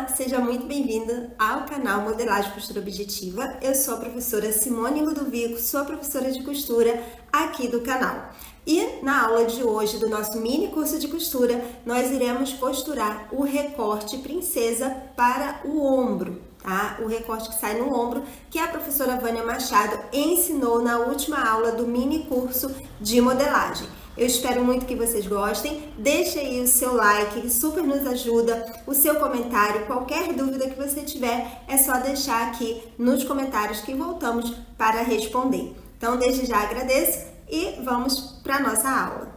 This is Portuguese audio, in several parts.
Olá, seja muito bem-vindo ao canal Modelagem Costura Objetiva. Eu sou a professora Simone Ludovico, sou a professora de costura aqui do canal. E na aula de hoje do nosso mini curso de costura, nós iremos costurar o recorte princesa para o ombro, tá? O recorte que sai no ombro, que a professora Vânia Machado ensinou na última aula do mini curso de modelagem. Eu espero muito que vocês gostem. Deixe aí o seu like, que super nos ajuda, o seu comentário. Qualquer dúvida que você tiver, é só deixar aqui nos comentários que voltamos para responder. Então, desde já agradeço e vamos para a nossa aula.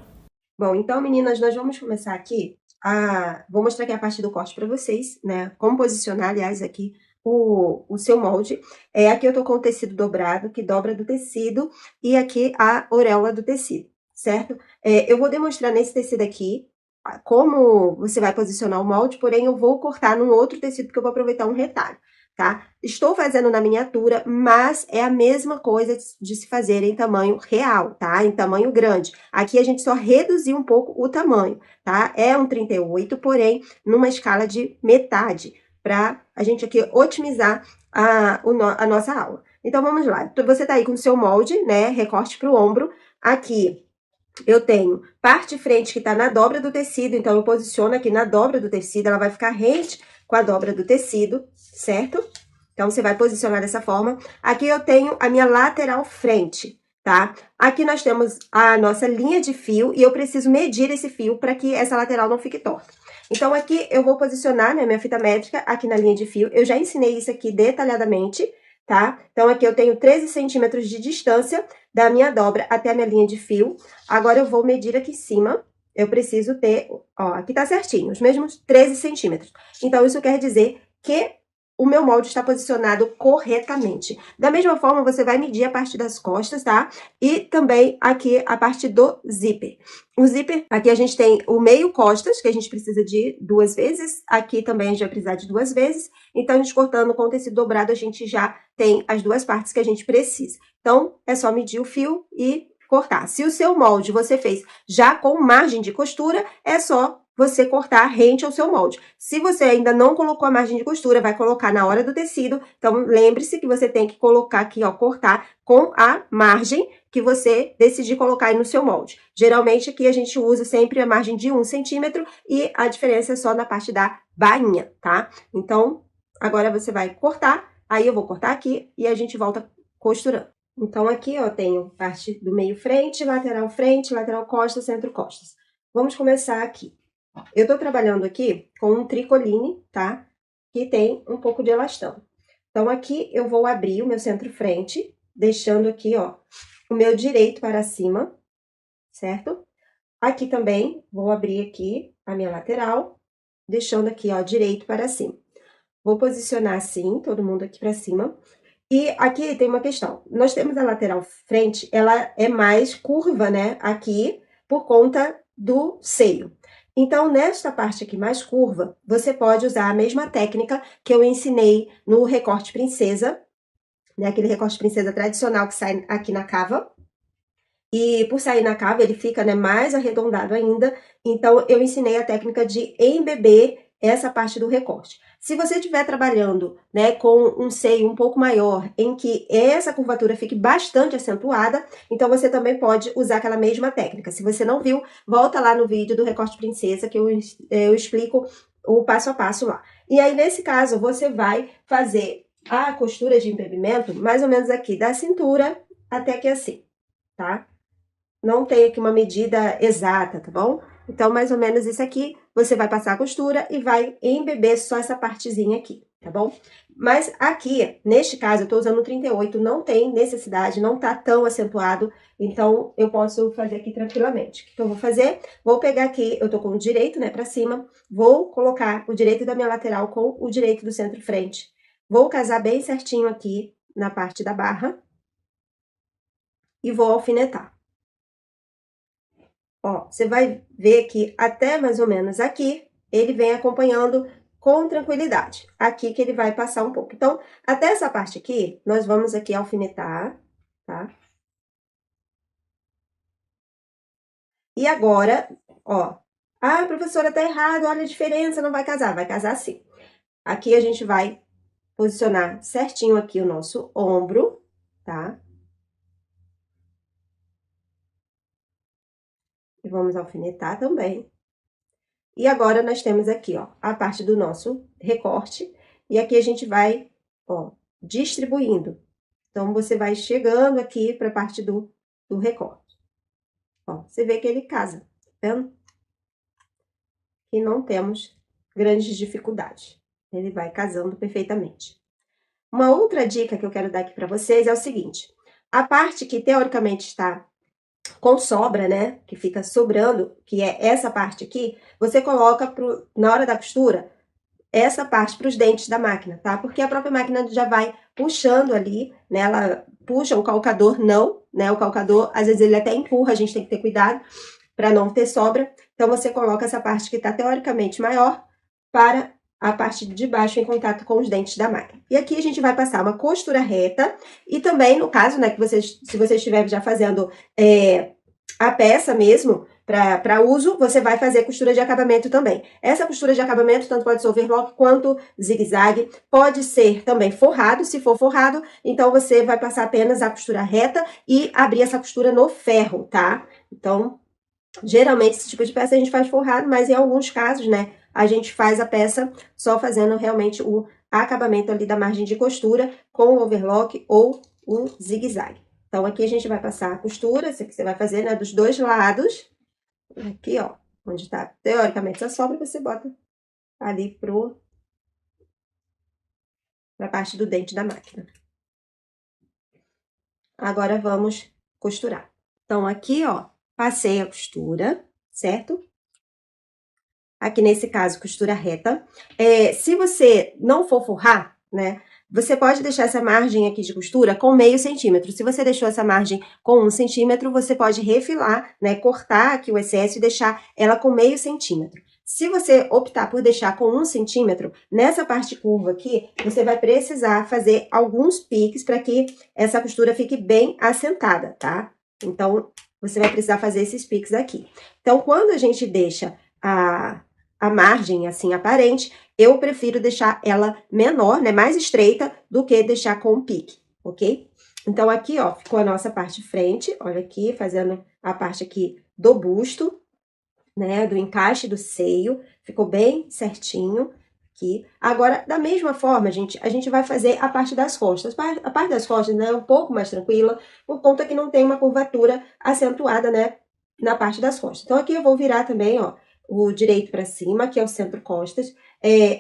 Bom, então, meninas, nós vamos começar aqui. Vou mostrar aqui a parte do corte para vocês, né? Como posicionar, aliás, aqui o seu molde. Aqui eu tô com o tecido dobrado, que dobra do tecido, e aqui a auréola do tecido, certo? Eu vou demonstrar nesse tecido aqui como você vai posicionar o molde, porém eu vou cortar num outro tecido, porque eu vou aproveitar um retalho, tá? Estou fazendo na miniatura, mas é a mesma coisa de se fazer em tamanho real, tá? Em tamanho grande. Aqui a gente só reduziu um pouco o tamanho, tá? É um 38, porém numa escala de metade, para a gente aqui otimizar a nossa aula. Então, vamos lá. Você tá aí com o seu molde, né? Recorte para o ombro. Aqui eu tenho parte frente que tá na dobra do tecido, então eu posiciono aqui na dobra do tecido, ela vai ficar rente com a dobra do tecido, certo? Então, você vai posicionar dessa forma. Aqui eu tenho a minha lateral frente, tá? Aqui nós temos a nossa linha de fio e eu preciso medir esse fio para que essa lateral não fique torta. Então, aqui eu vou posicionar, né, minha fita métrica aqui na linha de fio. Eu já ensinei isso aqui detalhadamente, tá? Então, aqui eu tenho 13 centímetros de distância da minha dobra até a minha linha de fio. Agora, eu vou medir aqui em cima. Eu preciso ter, ó, aqui tá certinho, os mesmos 13 centímetros. Então, isso quer dizer que o meu molde está posicionado corretamente. Da mesma forma, você vai medir a parte das costas, tá? E também aqui a parte do zíper. O zíper, aqui a gente tem o meio costas, que a gente precisa de 2 vezes. Aqui também a gente vai precisar de 2 vezes. Então, a gente cortando com o tecido dobrado, a gente já tem as 2 partes que a gente precisa. Então, é só medir o fio e cortar. Se o seu molde você fez já com margem de costura, é só você cortar rente ao seu molde. Se você ainda não colocou a margem de costura, vai colocar na hora do tecido. Então, lembre-se que você tem que colocar aqui, ó, cortar com a margem que você decidir colocar aí no seu molde. Geralmente, aqui a gente usa sempre a margem de 1 centímetro e a diferença é só na parte da bainha, tá? Então, agora você vai cortar, aí eu vou cortar aqui e a gente volta costurando. Então, aqui, ó, tenho parte do meio frente, lateral costa, centro costas. Vamos começar aqui. Eu tô trabalhando aqui com um tricoline, tá? Que tem um pouco de elastano. Então, aqui eu vou abrir o meu centro-frente, deixando aqui, ó, o meu direito para cima, certo? Aqui também, vou abrir aqui a minha lateral, deixando aqui, ó, direito para cima. Vou posicionar assim, todo mundo aqui para cima. E aqui tem uma questão. Nós temos a lateral frente, ela é mais curva, né? Aqui, por conta do seio. Então, nesta parte aqui mais curva, você pode usar a mesma técnica que eu ensinei no recorte princesa, né? Aquele recorte princesa tradicional que sai aqui na cava. E por sair na cava, ele fica, né, mais arredondado ainda. Então, eu ensinei a técnica de embeber essa parte do recorte. Se você estiver trabalhando, né, com um seio um pouco maior, em que essa curvatura fique bastante acentuada, então você também pode usar aquela mesma técnica. Se você não viu, volta lá no vídeo do recorte princesa, que eu explico o passo a passo lá. E aí, nesse caso, você vai fazer a costura de embebimento mais ou menos aqui da cintura até aqui assim, tá? Não tem aqui uma medida exata, tá bom? Então, mais ou menos isso aqui, você vai passar a costura e vai embeber só essa partezinha aqui, tá bom? Mas aqui, neste caso, eu tô usando o 38, não tem necessidade, não tá tão acentuado, então eu posso fazer aqui tranquilamente. O que eu vou fazer? Vou pegar aqui, eu tô com o direito, né, pra cima, vou colocar o direito da minha lateral com o direito do centro-frente. Vou casar bem certinho aqui na parte da barra e vou alfinetar. Ó, você vai ver que até mais ou menos aqui, ele vem acompanhando com tranquilidade. Aqui que ele vai passar um pouco. Então, até essa parte aqui, nós vamos aqui alfinetar, tá? E agora, ó, professora, tá errado, olha a diferença, não vai casar. Vai casar sim. Aqui a gente vai posicionar certinho aqui o nosso ombro, tá? E vamos alfinetar também. E agora, nós temos aqui, ó, a parte do nosso recorte. E aqui a gente vai, ó, distribuindo. Então, você vai chegando aqui para a parte do recorte. Ó, você vê que ele casa, tá vendo? E não temos grandes dificuldades. Ele vai casando perfeitamente. Uma outra dica que eu quero dar aqui para vocês é o seguinte. A parte que, teoricamente, está com sobra, né, que fica sobrando, que é essa parte aqui, você coloca na hora da costura, essa parte para os dentes da máquina, tá? Porque a própria máquina já vai puxando ali, né, ela puxa, o calcador não, né, o calcador, às vezes ele até empurra, a gente tem que ter cuidado para não ter sobra, então você coloca essa parte que está teoricamente maior para a parte de baixo em contato com os dentes da máquina. E aqui a gente vai passar uma costura reta, e também, no caso, né, que vocês, se você estiver já fazendo a peça mesmo, para uso, você vai fazer costura de acabamento também. Essa costura de acabamento, tanto pode ser overlock quanto zigue-zague, pode ser também forrado, se for forrado, então você vai passar apenas a costura reta e abrir essa costura no ferro, tá? Então, geralmente, esse tipo de peça a gente faz forrado, mas em alguns casos, né, a gente faz a peça só fazendo realmente o acabamento ali da margem de costura com o overlock ou o zigue-zague. Então, aqui a gente vai passar a costura, isso aqui você vai fazer, né, dos dois lados. Aqui, ó, onde tá teoricamente a sobra, você bota ali pra parte do dente da máquina. Agora, vamos costurar. Então, aqui, ó, passei a costura, certo? Aqui nesse caso, costura reta. Se você não for forrar, né, você pode deixar essa margem aqui de costura com meio centímetro. Se você deixou essa margem com 1 centímetro, você pode refilar, né, cortar aqui o excesso e deixar ela com meio centímetro. Se você optar por deixar com 1 centímetro, nessa parte curva aqui, você vai precisar fazer alguns piques para que essa costura fique bem assentada, tá? Então, você vai precisar fazer esses piques aqui. Então, quando a gente deixa a margem, assim, aparente, eu prefiro deixar ela menor, né, mais estreita, do que deixar com um pique, ok? Então, aqui, ó, ficou a nossa parte frente, olha aqui, fazendo a parte aqui do busto, né, do encaixe do seio, ficou bem certinho aqui. Agora, da mesma forma, gente, a gente vai fazer a parte das costas. A parte das costas, né, é um pouco mais tranquila, por conta que não tem uma curvatura acentuada, né, na parte das costas. Então, aqui eu vou virar também, ó, o direito para cima, que é o centro-costas.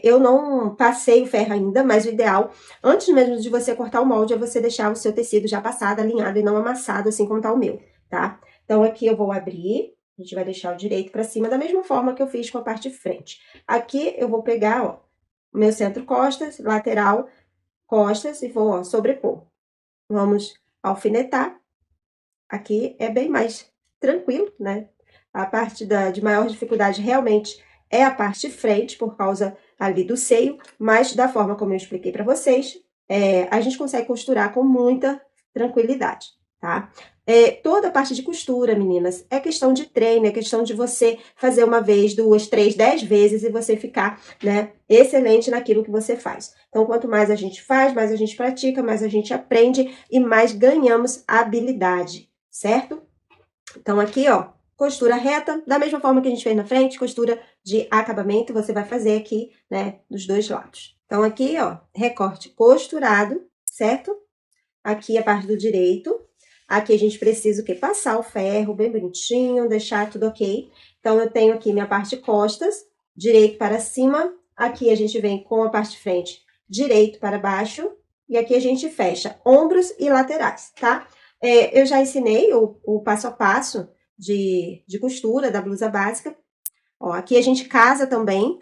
Eu não passei o ferro ainda, mas o ideal, antes mesmo de você cortar o molde, é você deixar o seu tecido já passado, alinhado e não amassado, assim como tá o meu, tá? Então, aqui eu vou abrir, a gente vai deixar o direito para cima, da mesma forma que eu fiz com a parte de frente. Aqui eu vou pegar, ó, o meu centro-costas, lateral, costas, e vou, ó, sobrepor. Vamos alfinetar. Aqui é bem mais tranquilo, né? A parte de maior dificuldade realmente é a parte frente, por causa ali do seio, mas da forma como eu expliquei para vocês, a gente consegue costurar com muita tranquilidade, tá? Toda a parte de costura, meninas, é questão de treino, é questão de você fazer uma vez, 2, 3, 10 vezes e você ficar, né, excelente naquilo que você faz. Então, quanto mais a gente faz, mais a gente pratica, mais a gente aprende e mais ganhamos habilidade, certo? Então, aqui, ó, costura reta, da mesma forma que a gente fez na frente, costura de acabamento, você vai fazer aqui, né, dos dois lados. Então, aqui, ó, recorte costurado, certo? Aqui a parte do direito. Aqui a gente precisa o quê? Passar o ferro bem bonitinho, deixar tudo ok. Então, eu tenho aqui minha parte costas, direito para cima. Aqui a gente vem com a parte de frente, direito para baixo. E aqui a gente fecha ombros e laterais, tá? Eu já ensinei o passo a passo de costura da blusa básica. Ó, aqui a gente casa também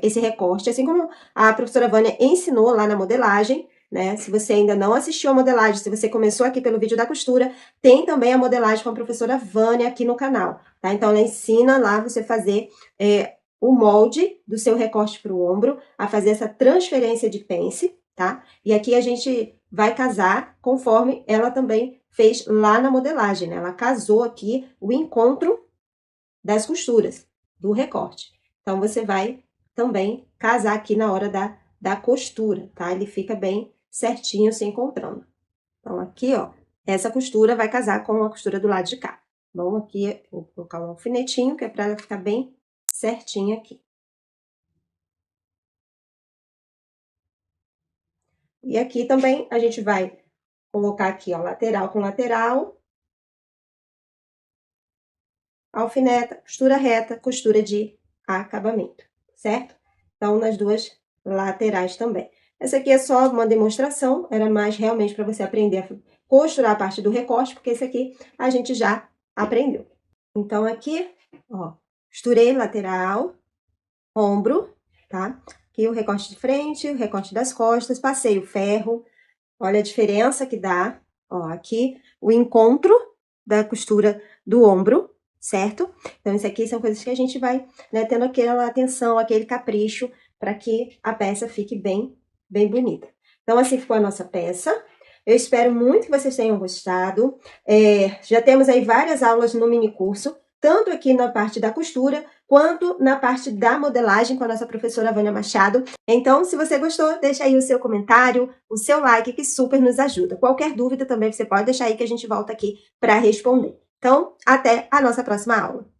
esse recorte, assim como a professora Vânia ensinou lá na modelagem, né? Se você ainda não assistiu a modelagem, se você começou aqui pelo vídeo da costura, tem também a modelagem com a professora Vânia aqui no canal, tá? Então, ela ensina lá você fazer o molde do seu recorte para o ombro, a fazer essa transferência de pence, tá? E aqui a gente vai casar conforme ela também fez lá na modelagem, né? Ela casou aqui o encontro das costuras do recorte. Então, você vai também casar aqui na hora da da costura, tá? Ele fica bem certinho se encontrando. Então, aqui, ó, essa costura vai casar com a costura do lado de cá. Bom, aqui eu vou colocar um alfinetinho, que é para ela ficar bem certinha aqui. E aqui também a gente vai colocar aqui, ó, lateral com lateral, alfineta, costura reta, costura de acabamento, certo? Então, nas duas laterais também. Essa aqui é só uma demonstração, era mais realmente para você aprender a costurar a parte do recorte, porque esse aqui a gente já aprendeu. Então, aqui, ó, costurei lateral, ombro, tá? Aqui o recorte de frente, o recorte das costas, passei o ferro, olha a diferença que dá, ó, aqui o encontro da costura do ombro, certo? Então, isso aqui são coisas que a gente vai, né, tendo aquela atenção, aquele capricho, para que a peça fique bem bonita. Então, assim ficou a nossa peça. Eu espero muito que vocês tenham gostado. Já temos aí várias aulas no mini curso, tanto aqui na parte da costura, quanto na parte da modelagem com a nossa professora Vânia Machado. Então, se você gostou, deixa aí o seu comentário, o seu like, que super nos ajuda. Qualquer dúvida também você pode deixar aí que a gente volta aqui para responder. Então, até a nossa próxima aula.